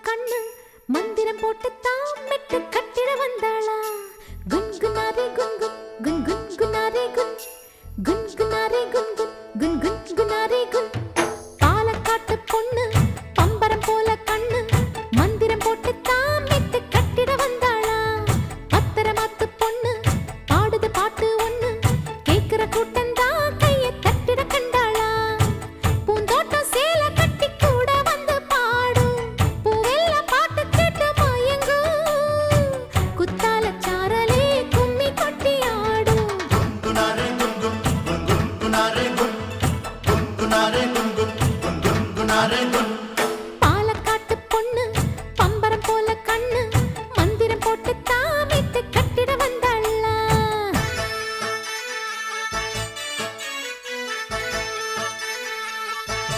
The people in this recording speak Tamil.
கண்ணு மந்திரம் போட்டு தாமிட்டு கட்டிட வந்தாளா குன்குனாரே குன்குன் குன் குன் குனாரே குன் குன்குனாரே குன் குன் குன் குன் குனாரே குன் பாலக்காட்டு பொண்ணு பம்பரம் போல கண்ணு மந்திரம் போட்டு தாமிட்டு கட்டிட வந்தாளா பத்தரமாத்து பொண்ணு பாடுது பாட்டு ஒண்ணு கேக்குற கூட்டம் தான் கையை தட்டிட கண்டாளா பூந்தோட்டம் சேல கட்டி கூட வந்து பாடும் பூவெல்லாம் பாட்டு கேட்டு மயங்கும் குத்தால சாரலே கும்மி கொட்டி ஆடும் குன்குனாரே குன்குன் குன்குன் குனாரே குன் குன்குனாரே குன்குன் குன்குன் குனாரே குன்